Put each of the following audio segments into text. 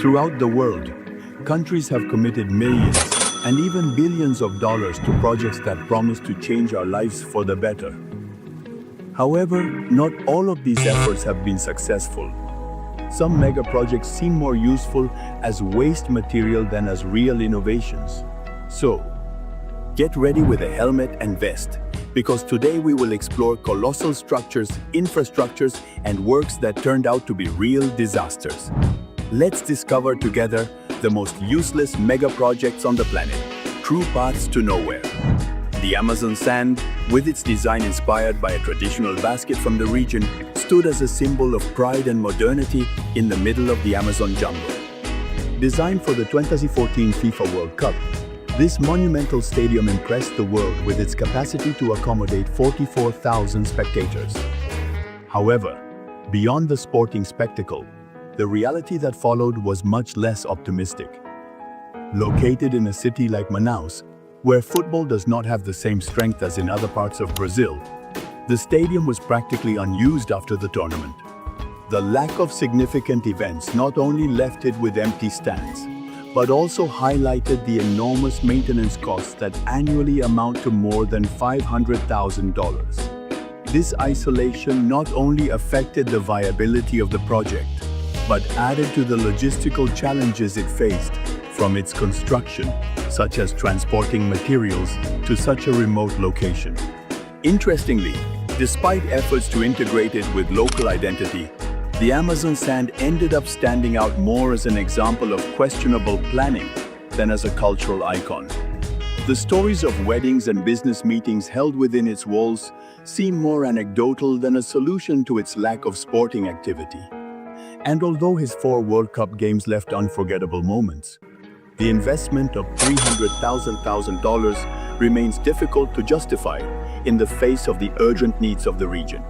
Throughout the world, countries have committed millions and even billions of dollars to projects that promise to change our lives for the better. However, not all of these efforts have been successful. Some mega projects seem more useful as waste material than as real innovations. So, get ready with a helmet and vest, because today we will explore colossal structures, infrastructures, and works that turned out to be real disasters. Let's discover together the most useless mega projects on the planet, true paths to nowhere. The Amazon sand, with its design inspired by a traditional basket from the region, stood as a symbol of pride and modernity in the middle of the Amazon jungle. Designed for the 2014 FIFA World Cup, this monumental stadium impressed the world with its capacity to accommodate 44,000 spectators. However, beyond the sporting spectacle, the reality that followed was much less optimistic. Located in a city like Manaus, where football does not have the same strength as in other parts of Brazil, the stadium was practically unused after the tournament. The lack of significant events not only left it with empty stands, but also highlighted the enormous maintenance costs that annually amount to more than $500,000. This isolation not only affected the viability of the project, but added to the logistical challenges it faced, from its construction, such as transporting materials, to such a remote location. Interestingly, despite efforts to integrate it with local identity, the Amazon sand ended up standing out more as an example of questionable planning than as a cultural icon. The stories of weddings and business meetings held within its walls seem more anecdotal than a solution to its lack of sporting activity. And although his 4 World Cup games left unforgettable moments, the investment of $300,000 remains difficult to justify in the face of the urgent needs of the region.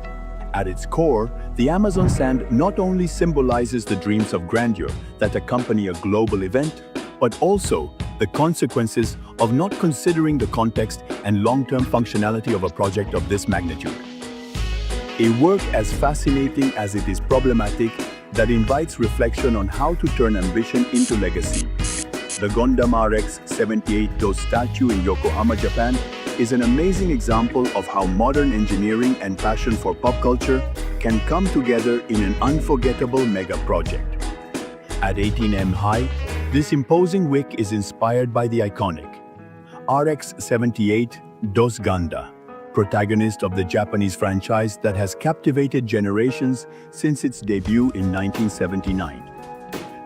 At its core, the Amazon sand not only symbolizes the dreams of grandeur that accompany a global event, but also the consequences of not considering the context and long-term functionality of a project of this magnitude. A work as fascinating as it is problematic that invites reflection on how to turn ambition into legacy. The Gundam RX-78 DOS statue in Yokohama, Japan, is an amazing example of how modern engineering and passion for pop culture can come together in an unforgettable mega project. At 18 m high, this imposing wick is inspired by the iconic RX-78 DOS Ganda, protagonist of the Japanese franchise that has captivated generations since its debut in 1979.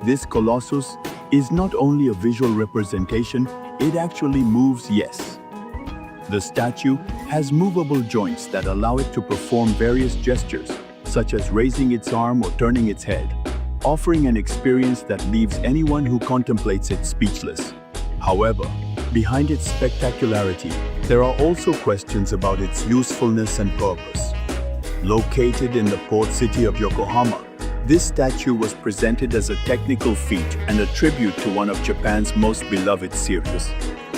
This Colossus is not only a visual representation, it actually moves, yes. The statue has movable joints that allow it to perform various gestures, such as raising its arm or turning its head, offering an experience that leaves anyone who contemplates it speechless. However, behind its spectacularity, there are also questions about its usefulness and purpose. Located in the port city of Yokohama, this statue was presented as a technical feat and a tribute to one of Japan's most beloved series.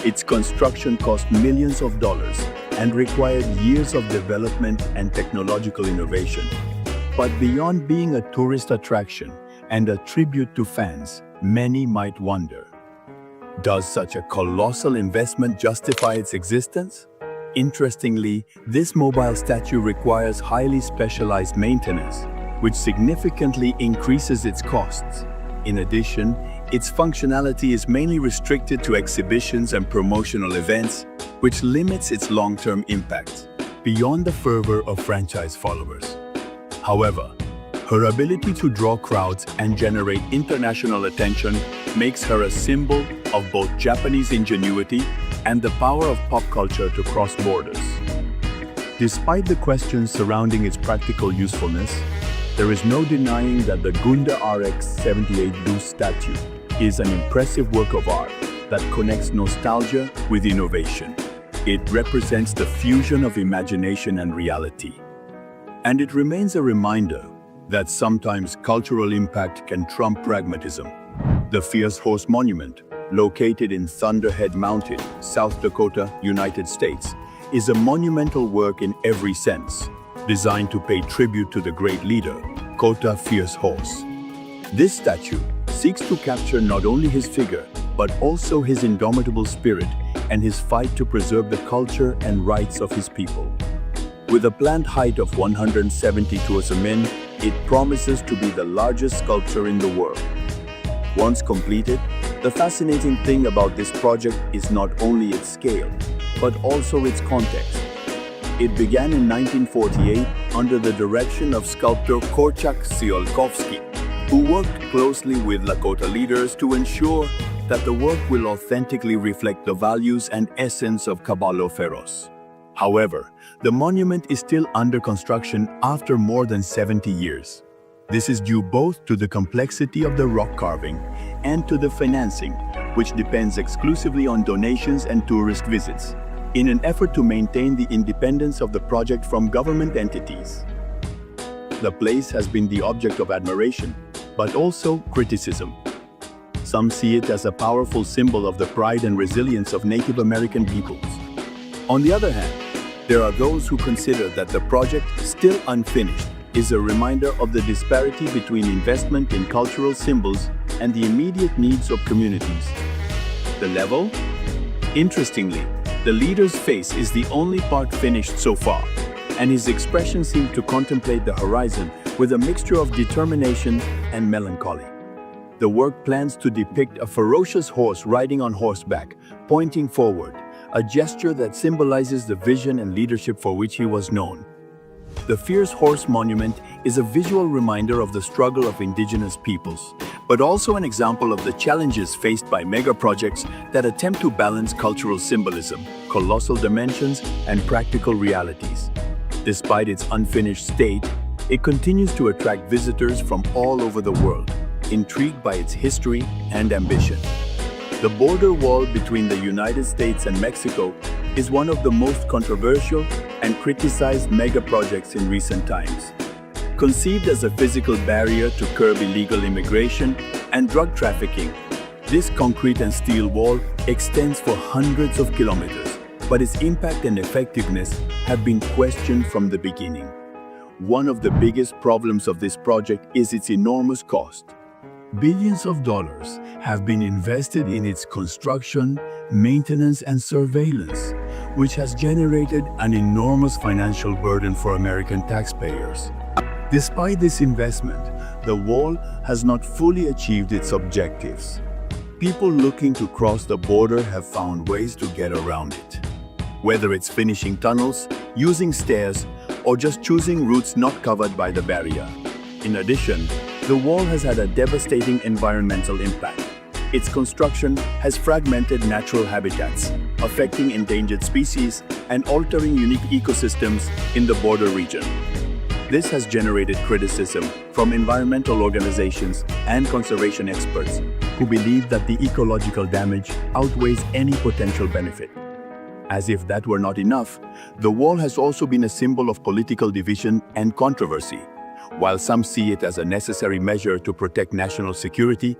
Its construction cost millions of dollars and required years of development and technological innovation. But beyond being a tourist attraction and a tribute to fans, many might wonder, does such a colossal investment justify its existence? Interestingly, this mobile statue requires highly specialized maintenance, which significantly increases its costs. In addition, its functionality is mainly restricted to exhibitions and promotional events, which limits its long-term impact beyond the fervor of franchise followers. However, her ability to draw crowds and generate international attention makes her a symbol of both Japanese ingenuity and the power of pop culture to cross borders. Despite the questions surrounding its practical usefulness, there is no denying that the Gunda RX-78 DOS statue is an impressive work of art that connects nostalgia with innovation. It represents the fusion of imagination and reality. And it remains a reminder that sometimes cultural impact can trump pragmatism. The Fierce Horse Monument, located in Thunderhead Mountain, South Dakota, United States, is a monumental work in every sense, designed to pay tribute to the great leader, Kota Fierce Horse. This statue, seeks to capture not only his figure, but also his indomitable spirit and his fight to preserve the culture and rights of his people. With a planned height of 172 min, it promises to be the largest sculpture in the world. Once completed, the fascinating thing about this project is not only its scale, but also its context. It began in 1948 under the direction of sculptor Korczak Tsiolkovsky, who worked closely with Lakota leaders to ensure that the work will authentically reflect the values and essence of Caballo Feroz. However, the monument is still under construction after more than 70 years. This is due both to the complexity of the rock carving and to the financing, which depends exclusively on donations and tourist visits, in an effort to maintain the independence of the project from government entities. The place has been the object of admiration, but also criticism. Some see it as a powerful symbol of the pride and resilience of Native American peoples. On the other hand, there are those who consider that the project, still unfinished, is a reminder of the disparity between investment in cultural symbols and the immediate needs of communities. The level? Interestingly, the leader's face is the only part finished so far, and his expression seemed to contemplate the horizon with a mixture of determination and melancholy. The work plans to depict a ferocious horse riding on horseback, pointing forward, a gesture that symbolizes the vision and leadership for which he was known. The Fierce Horse Monument is a visual reminder of the struggle of indigenous peoples, but also an example of the challenges faced by megaprojects that attempt to balance cultural symbolism, colossal dimensions, and practical realities. Despite its unfinished state, it continues to attract visitors from all over the world, intrigued by its history and ambition. The border wall between the United States and Mexico is one of the most controversial and criticized megaprojects in recent times. Conceived as a physical barrier to curb illegal immigration and drug trafficking, this concrete and steel wall extends for hundreds of kilometers, but its impact and effectiveness have been questioned from the beginning. One of the biggest problems of this project is its enormous cost. Billions of dollars have been invested in its construction, maintenance, and surveillance, which has generated an enormous financial burden for American taxpayers. Despite this investment, the wall has not fully achieved its objectives. People looking to cross the border have found ways to get around it. Whether it's finishing tunnels, using stairs, or just choosing routes not covered by the barrier. In addition, the wall has had a devastating environmental impact. Its construction has fragmented natural habitats, affecting endangered species and altering unique ecosystems in the border region. This has generated criticism from environmental organizations and conservation experts who believe that the ecological damage outweighs any potential benefit. As if that were not enough, the wall has also been a symbol of political division and controversy. While some see it as a necessary measure to protect national security,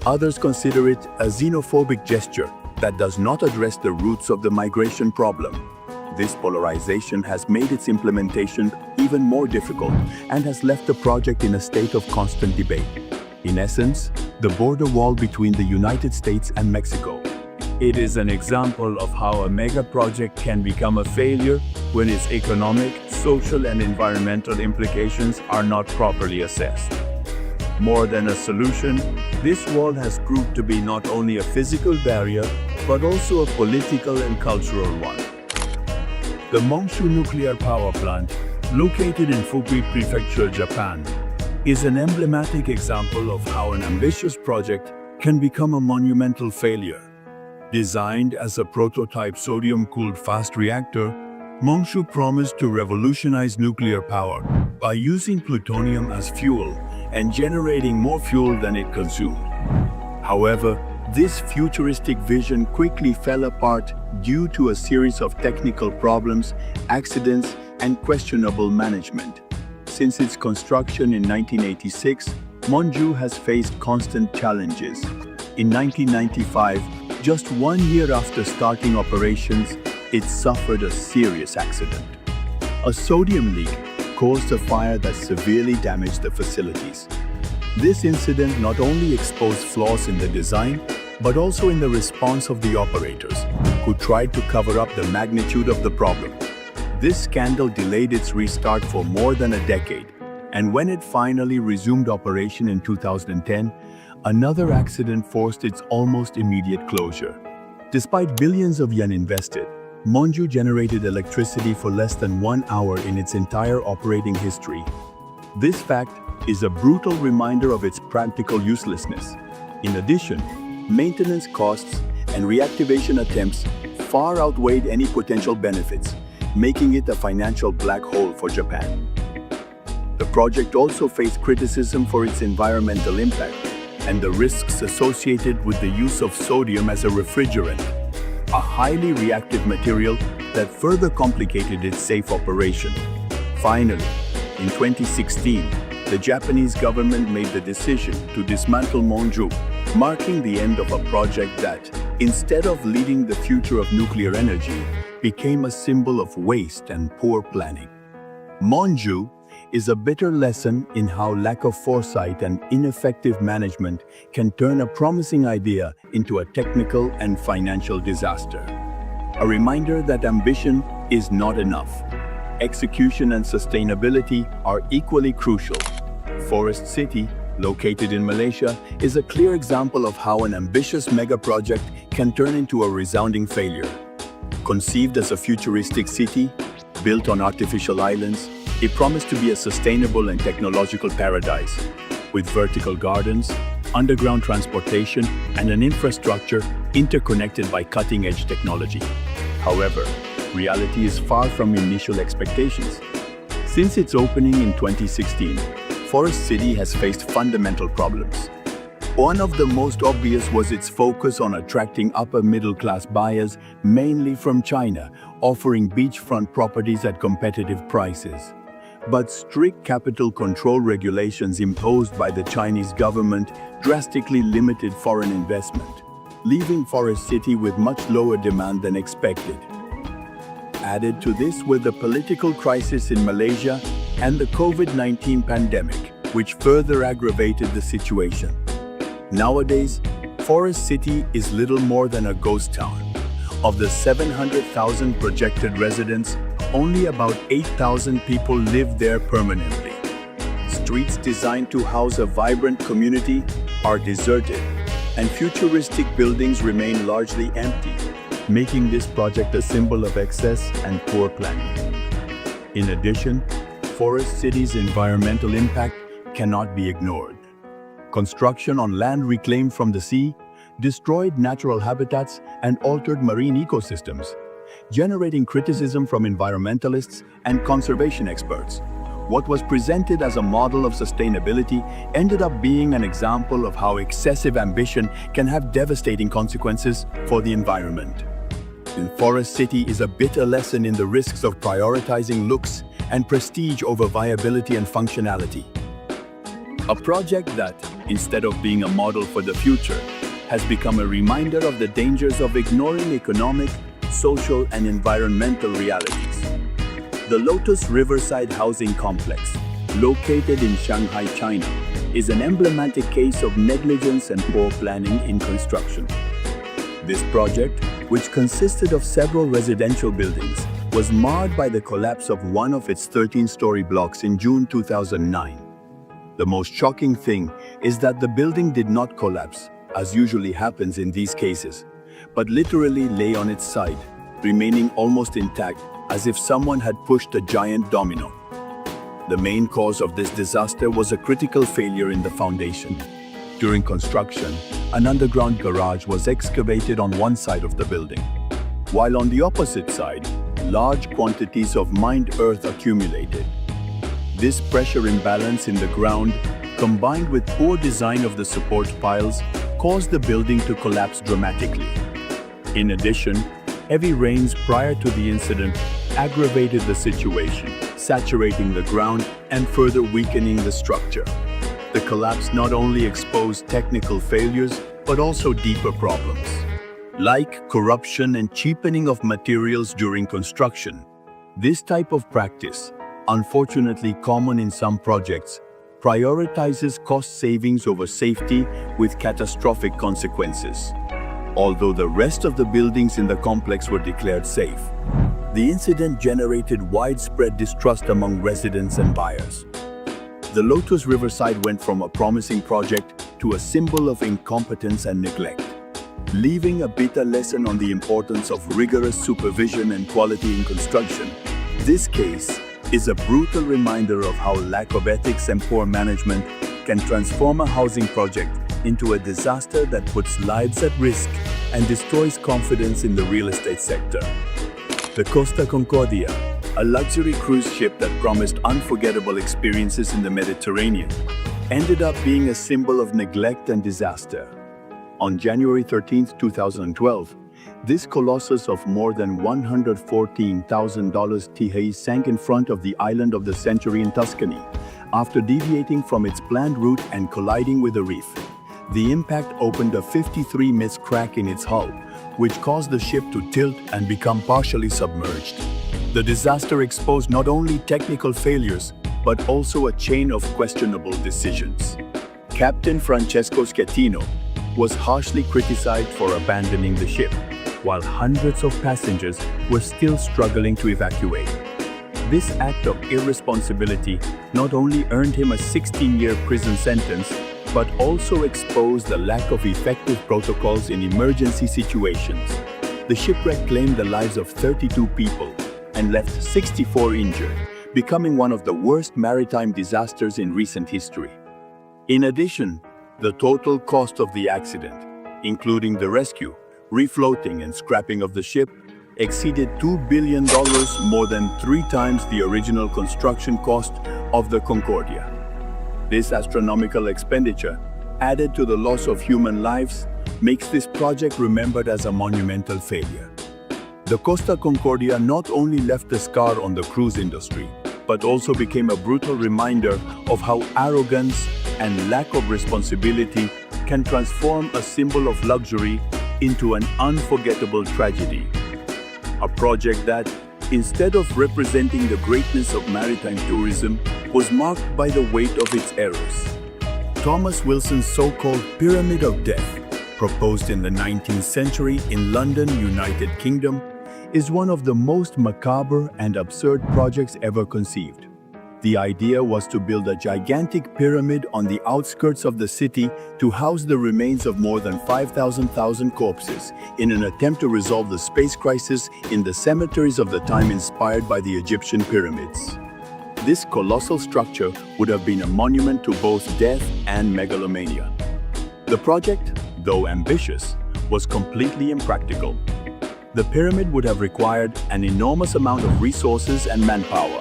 others consider it a xenophobic gesture that does not address the roots of the migration problem. This polarization has made its implementation even more difficult and has left the project in a state of constant debate. In essence, the border wall between the United States and Mexico. It is an example of how a mega project can become a failure when its economic, social, and environmental implications are not properly assessed. More than a solution, this wall has proved to be not only a physical barrier, but also a political and cultural one. The Monshu nuclear power plant, located in Fukui Prefecture, Japan, is an emblematic example of how an ambitious project can become a monumental failure. Designed as a prototype sodium-cooled fast reactor, Monshu promised to revolutionize nuclear power by using plutonium as fuel and generating more fuel than it consumed. However, this futuristic vision quickly fell apart due to a series of technical problems, accidents, and questionable management. Since its construction in 1986, Monshu has faced constant challenges. In 1995, just 1 year after starting operations, it suffered a serious accident. A sodium leak caused a fire that severely damaged the facilities. This incident not only exposed flaws in the design, but also in the response of the operators, who tried to cover up the magnitude of the problem. This scandal delayed its restart for more than a decade, and when it finally resumed operation in 2010, another accident forced its almost immediate closure. Despite billions of yen invested, Monju generated electricity for less than 1 hour in its entire operating history. This fact is a brutal reminder of its practical uselessness. In addition, maintenance costs and reactivation attempts far outweighed any potential benefits, making it a financial black hole for Japan. The project also faced criticism for its environmental impact and the risks associated with the use of sodium as a refrigerant, a highly reactive material that further complicated its safe operation. Finally, in 2016, the Japanese government made the decision to dismantle Monju, marking the end of a project that, instead of leading the future of nuclear energy, became a symbol of waste and poor planning. Monju is a bitter lesson in how lack of foresight and ineffective management can turn a promising idea into a technical and financial disaster. A reminder that ambition is not enough. Execution and sustainability are equally crucial. Forest City, located in Malaysia, is a clear example of how an ambitious mega-project can turn into a resounding failure. Conceived as a futuristic city, built on artificial islands, it promised to be a sustainable and technological paradise, with vertical gardens, underground transportation, and an infrastructure interconnected by cutting-edge technology. However, reality is far from initial expectations. Since its opening in 2016, Forest City has faced fundamental problems. One of the most obvious was its focus on attracting upper-middle-class buyers, mainly from China, offering beachfront properties at competitive prices. But strict capital control regulations imposed by the Chinese government drastically limited foreign investment, leaving Forest City with much lower demand than expected. Added to this were the political crisis in Malaysia and the COVID-19 pandemic, which further aggravated the situation. Nowadays, Forest City is little more than a ghost town. Of the 700,000 projected residents, only about 8,000 people live there permanently. Streets designed to house a vibrant community are deserted, and futuristic buildings remain largely empty, making this project a symbol of excess and poor planning. In addition, Forest City's environmental impact cannot be ignored. Construction on land reclaimed from the sea destroyed natural habitats and altered marine ecosystems, generating criticism from environmentalists and conservation experts. What was presented as a model of sustainability ended up being an example of how excessive ambition can have devastating consequences for the environment. In Forest City is a bitter lesson in the risks of prioritizing looks and prestige over viability and functionality. A project that, instead of being a model for the future, has become a reminder of the dangers of ignoring economic, social, and environmental realities. The Lotus Riverside Housing Complex, located in Shanghai, China, is an emblematic case of negligence and poor planning in construction. This project, which consisted of several residential buildings, was marred by the collapse of one of its 13-story blocks in June 2009. The most shocking thing is that the building did not collapse, as usually happens in these cases, but literally lay on its side, remaining almost intact, as if someone had pushed a giant domino. The main cause of this disaster was a critical failure in the foundation. During construction, an underground garage was excavated on one side of the building, while on the opposite side, large quantities of mined earth accumulated. This pressure imbalance in the ground, combined with poor design of the support piles, caused the building to collapse dramatically. In addition, heavy rains prior to the incident aggravated the situation, saturating the ground and further weakening the structure. The collapse not only exposed technical failures, but also deeper problems, like corruption and cheapening of materials during construction. This type of practice, unfortunately common in some projects, prioritizes cost savings over safety with catastrophic consequences. Although the rest of the buildings in the complex were declared safe, the incident generated widespread distrust among residents and buyers. The Lotus Riverside went from a promising project to a symbol of incompetence and neglect, leaving a bitter lesson on the importance of rigorous supervision and quality in construction. This case is a brutal reminder of how lack of ethics and poor management can transform a housing project into a disaster that puts lives at risk and destroys confidence in the real estate sector. The Costa Concordia, a luxury cruise ship that promised unforgettable experiences in the Mediterranean, ended up being a symbol of neglect and disaster. On January 13, 2012, this colossus of more than $114,000 THE sank in front of the island of the century in Tuscany, after deviating from its planned route and colliding with a reef. The impact opened a 53-meter crack in its hull, which caused the ship to tilt and become partially submerged. The disaster exposed not only technical failures, but also a chain of questionable decisions. Captain Francesco Schettino was harshly criticized for abandoning the ship, while hundreds of passengers were still struggling to evacuate. This act of irresponsibility not only earned him a 16-year prison sentence, but also exposed the lack of effective protocols in emergency situations. The shipwreck claimed the lives of 32 people and left 64 injured, becoming one of the worst maritime disasters in recent history. In addition, the total cost of the accident, including the rescue, refloating and scrapping of the ship, exceeded $2 billion, more than 3 times the original construction cost of the Concordia. This astronomical expenditure, added to the loss of human lives, makes this project remembered as a monumental failure. The Costa Concordia not only left a scar on the cruise industry, but also became a brutal reminder of how arrogance and lack of responsibility can transform a symbol of luxury into an unforgettable tragedy. A project that, instead of representing the greatness of maritime tourism, was marked by the weight of its errors. Thomas Wilson's so-called Pyramid of Death, proposed in the 19th century in London, United Kingdom, is one of the most macabre and absurd projects ever conceived. The idea was to build a gigantic pyramid on the outskirts of the city to house the remains of more than 5,000 corpses in an attempt to resolve the space crisis in the cemeteries of the time inspired by the Egyptian pyramids. This colossal structure would have been a monument to both death and megalomania. The project, though ambitious, was completely impractical. The pyramid would have required an enormous amount of resources and manpower,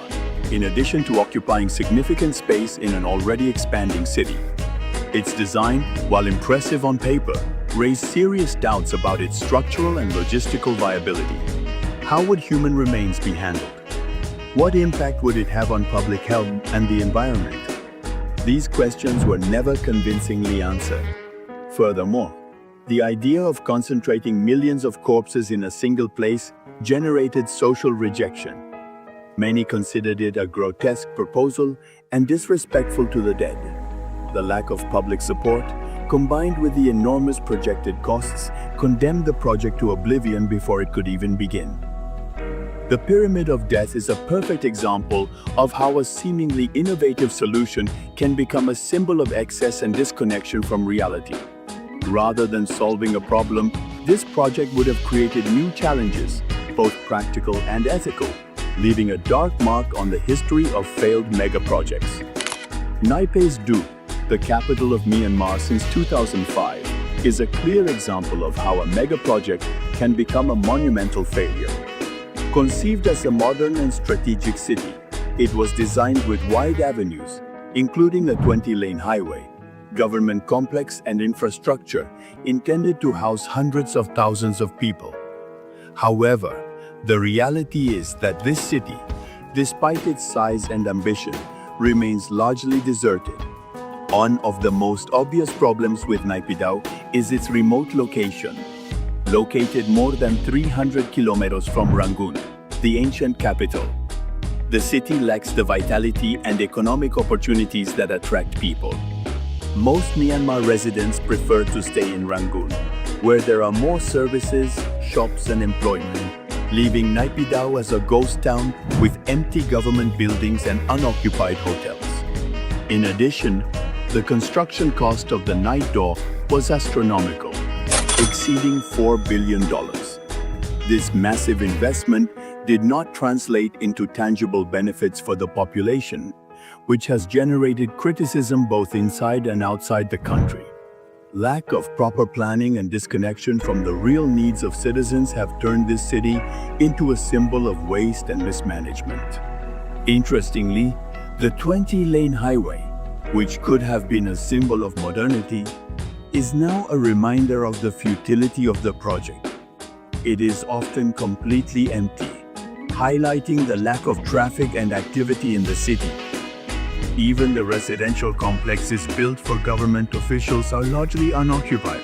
in addition to occupying significant space in an already expanding city. Its design, while impressive on paper, raised serious doubts about its structural and logistical viability. How would human remains be handled? What impact would it have on public health and the environment? These questions were never convincingly answered. Furthermore, the idea of concentrating millions of corpses in a single place generated social rejection. Many considered it a grotesque proposal and disrespectful to the dead. The lack of public support, combined with the enormous projected costs, condemned the project to oblivion before it could even begin. The Pyramid of Death is a perfect example of how a seemingly innovative solution can become a symbol of excess and disconnection from reality. Rather than solving a problem, this project would have created new challenges, both practical and ethical, leaving a dark mark on the history of failed megaprojects. Naipi's Du, the capital of Myanmar since 2005, is a clear example of how a megaproject can become a monumental failure. Conceived as a modern and strategic city, it was designed with wide avenues, including a 20-lane highway, government complex and infrastructure intended to house hundreds of thousands of people. However, the reality is that this city, despite its size and ambition, remains largely deserted. One of the most obvious problems with Naypyidaw is its remote location. Located more than 300 kilometers from Rangoon, the ancient capital, the city lacks the vitality and economic opportunities that attract people. Most Myanmar residents prefer to stay in Rangoon, where there are more services, shops and employment, leaving Naypyidaw as a ghost town with empty government buildings and unoccupied hotels. In addition, the construction cost of the night door was astronomical, exceeding $4 billion. This massive investment did not translate into tangible benefits for the population, which has generated criticism both inside and outside the country. Lack of proper planning and disconnection from the real needs of citizens have turned this city into a symbol of waste and mismanagement. Interestingly, the 20-lane highway, which could have been a symbol of modernity, is now a reminder of the futility of the project. It is often completely empty, highlighting the lack of traffic and activity in the city. Even the residential complexes built for government officials are largely unoccupied,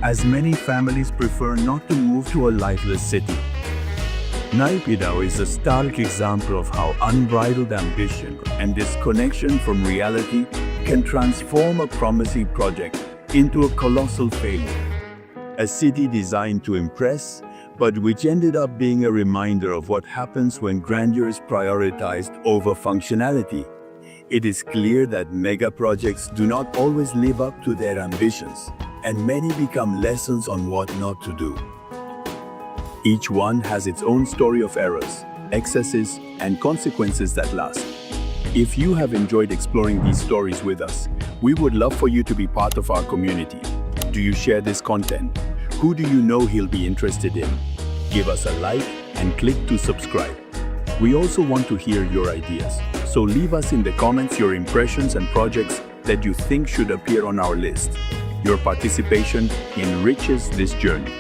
as many families prefer not to move to a lifeless city. Naypyidaw is a stark example of how unbridled ambition and disconnection from reality can transform a promising project into a colossal failure. A city designed to impress, but which ended up being a reminder of what happens when grandeur is prioritized over functionality. It is clear that megaprojects do not always live up to their ambitions, and many become lessons on what not to do. Each one has its own story of errors, excesses, and consequences that last. If you have enjoyed exploring these stories with us, we would love for you to be part of our community. Do you share this content? Who do you know he'll be interested in? Give us a like and click to subscribe. We also want to hear your ideas, so leave us in the comments your impressions and projects that you think should appear on our list. Your participation enriches this journey.